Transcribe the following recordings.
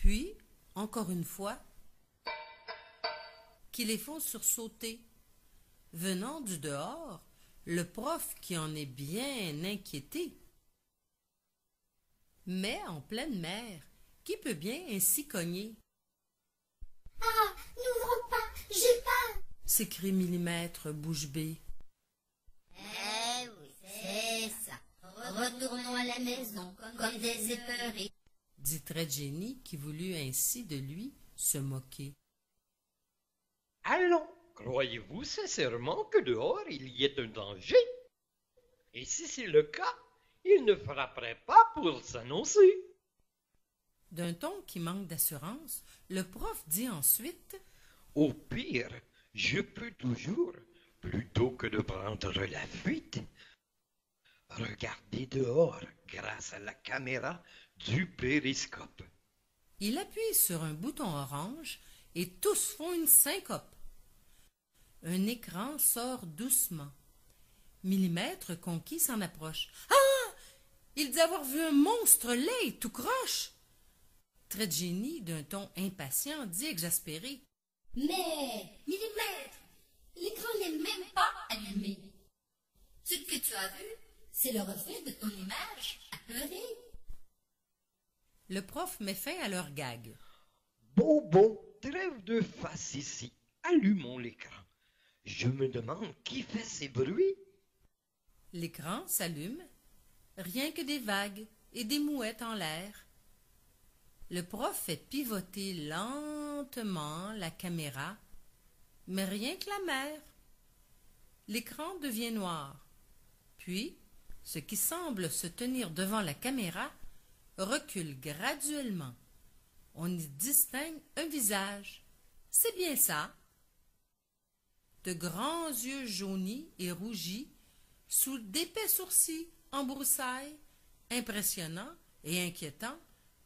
Puis, encore une fois, qui les font sursauter. Venant du dehors, le prof qui en est bien inquiété. Mais en pleine mer, qui peut bien ainsi cogner? Ah, n'ouvre pas, j'ai peur, S'écrie Millimètre bouche bée. Eh oui, c'est ça. Retournons à la maison comme des épeurés. Dit Tredjeni qui voulut ainsi de lui se moquer. Allons, croyez-vous sincèrement que dehors il y ait un danger? Et si c'est le cas, il ne frapperait pas pour s'annoncer. D'un ton qui manque d'assurance, le prof dit ensuite Au pire, je peux toujours, plutôt que de prendre la fuite, regarder dehors grâce à la caméra du périscope. il appuie sur un bouton orange et tous font une syncope. Un écran sort doucement. Millimètre conquis s'en approche. Ah! Il dit avoir vu un monstre laid tout croche. Tredjeni, d'un ton impatient, dit exaspéré. Mais, Millimètre, l'écran n'est même pas allumé. Ce que tu as vu, c'est le reflet de ton image apeurée. Le prof met fin à leur gag. Bon, trêve de face ici. Allumons l'écran. Je me demande qui fait ces bruits. L'écran s'allume, rien que des vagues et des mouettes en l'air. Le prof fait pivoter lentement la caméra, mais rien que la mer. L'écran devient noir. Puis, ce qui semble se tenir devant la caméra recule graduellement. On y distingue un visage. C'est bien ça. De grands yeux jaunis et rougis, sous d'épais sourcils en broussailles, impressionnants et inquiétants,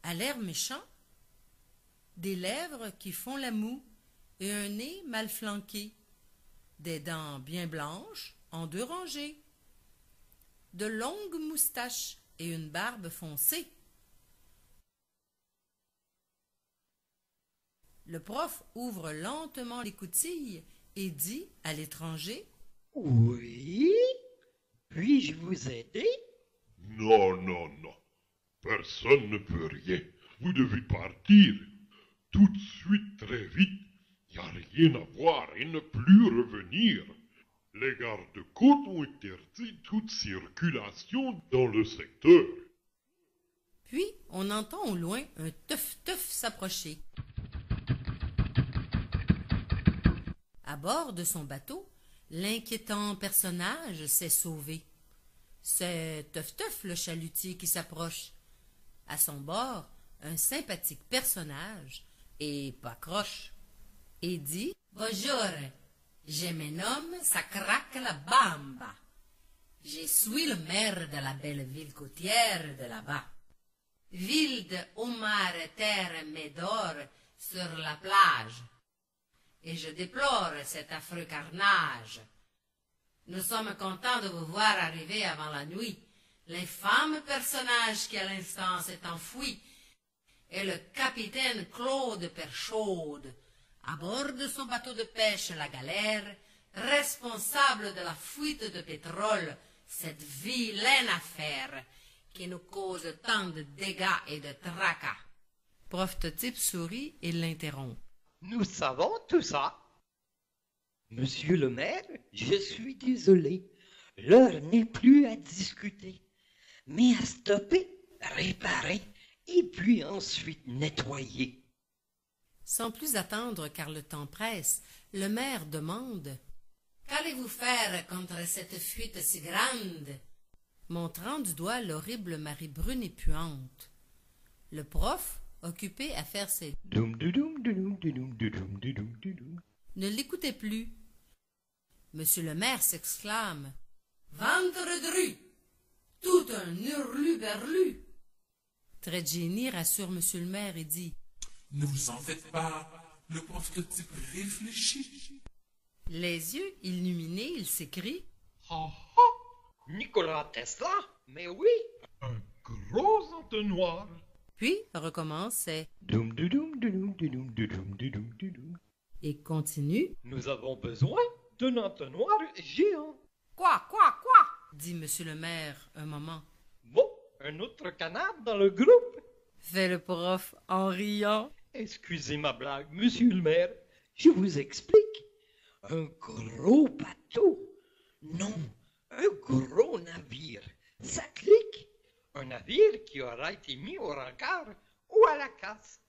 à l'air méchant, des lèvres qui font la moue et un nez mal flanqué, des dents bien blanches en deux rangées, de longues moustaches et une barbe foncée. Le prof ouvre lentement l'écoutille et dit à l'étranger « Oui? Puis-je vous aider? » Non. Personne ne peut rien. Vous devez partir. Tout de suite, très vite. Il n'y a rien à voir et ne plus revenir. Les gardes-côtes ont interdit toute circulation dans le secteur. Puis on entend au loin un teuf-teuf s'approcher. À bord de son bateau, l'inquiétant personnage s'est sauvé. C'est Teuf-Teuf le chalutier qui s'approche. À son bord, un sympathique personnage, et pas croche, et dit « Bonjour, je me nomme Sacrac la Bamba. Je suis le maire de la belle ville côtière de là-bas. Ville de homard, terre, médor sur la plage. Et je déplore cet affreux carnage. Nous sommes contents de vous voir arriver avant la nuit. L'infâme personnage qui à l'instant s'est enfoui est le capitaine Claude Perchaude, à bord de son bateau de pêche La Galère, responsable de la fuite de pétrole, cette vilaine affaire qui nous cause tant de dégâts et de tracas. Prof Totype sourit et l'interrompt. Nous savons tout ça. Monsieur le maire, je suis désolé. L'heure n'est plus à discuter, mais à stopper, réparer et puis ensuite nettoyer. Sans plus attendre car le temps presse, le maire demande « Qu'allez-vous faire contre cette fuite si grande ?» montrant du doigt l'horrible marée brune et puante. Le prof, occupé à faire ses ne l'écoutait plus. Monsieur le maire s'exclame « Ventre de rue! Tout un hurluberlu! » Tredjeni rassure monsieur le maire et dit « Ne vous en faites pas, le prof Totype réfléchit. » Les yeux illuminés, il s'écrie « Ah ah! Nikola Tesla? Mais oui! Un gros entonnoir. Puis recommence c'est Doum doudoum doudoum doudoum doudoum doudoum doudoum. et continue. Nous avons besoin d'un entonnoir géant. Quoi, dit monsieur le maire un moment. Bon, un autre canard dans le groupe. Fait le prof en riant. Excusez ma blague, monsieur le maire. Je vous explique. Un gros bateau. Non, un gros navire. Ça clique. Un navire qui aura été mis au rencard ou à la casse.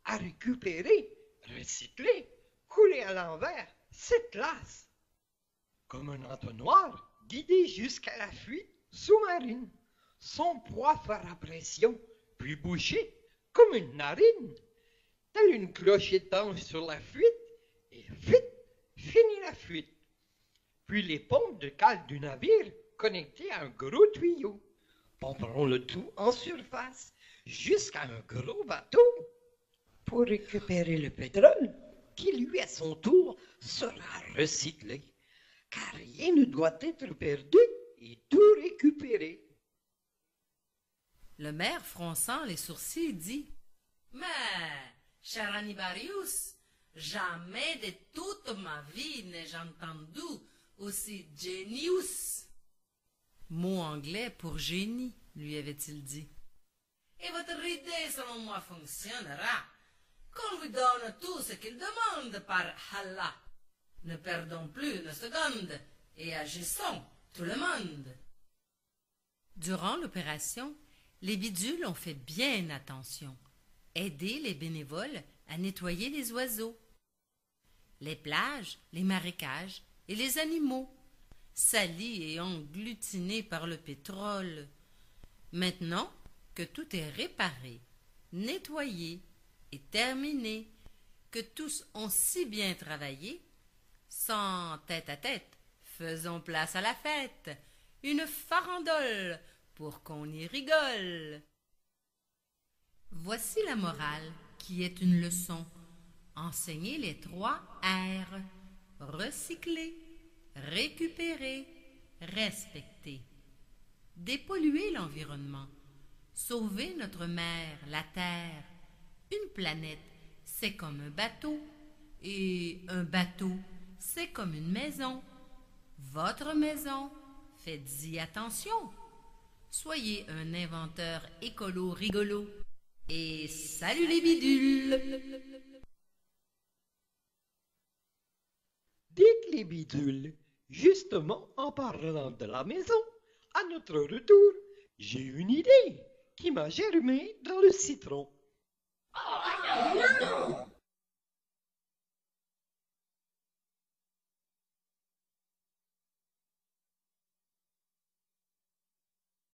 À récupérer, recycler, couler à l'envers, c'est classe. Comme un entonnoir guidé jusqu'à la fuite sous-marine. Son poids fera pression, puis bouché comme une narine. Telle une cloche étanche sur la fuite, et vite, finit la fuite. Puis les pompes de cale du navire connectées à un gros tuyau pomperont le tout en surface jusqu'à un gros bateau pour récupérer le pétrole qui lui à son tour sera recyclé, car rien ne doit être perdu et tout récupéré. Le maire, fronçant les sourcils, dit « Mais, cher Anibarius, jamais de toute ma vie n'ai-je entendu aussi génius. » Mot anglais pour génie, lui avait-il dit. « Et votre idée, selon moi, fonctionnera. Qu'on vous donne tout ce qu'il demande par Allah. Ne perdons plus une seconde et agissons tout le monde. » Durant l'opération, les bidules ont fait bien attention, aider les bénévoles à nettoyer les oiseaux, les plages, les marécages et les animaux, salis et englutinés par le pétrole. Maintenant que tout est réparé, nettoyé et terminé, que tous ont si bien travaillé, sans tête à tête, faisons place à la fête, une farandole pour qu'on y rigole. Voici la morale qui est une leçon. Enseignez les 3 R. Recycler, récupérer, respecter. Dépolluer l'environnement. Sauver notre mère, la Terre. Une planète, c'est comme un bateau. Et un bateau, c'est comme une maison. Votre maison, faites-y attention. Soyez un inventeur écolo rigolo. Et salut les bidules! Dites les bidules, justement en parlant de la maison, à notre retour, j'ai une idée qui m'a germé dans le citron.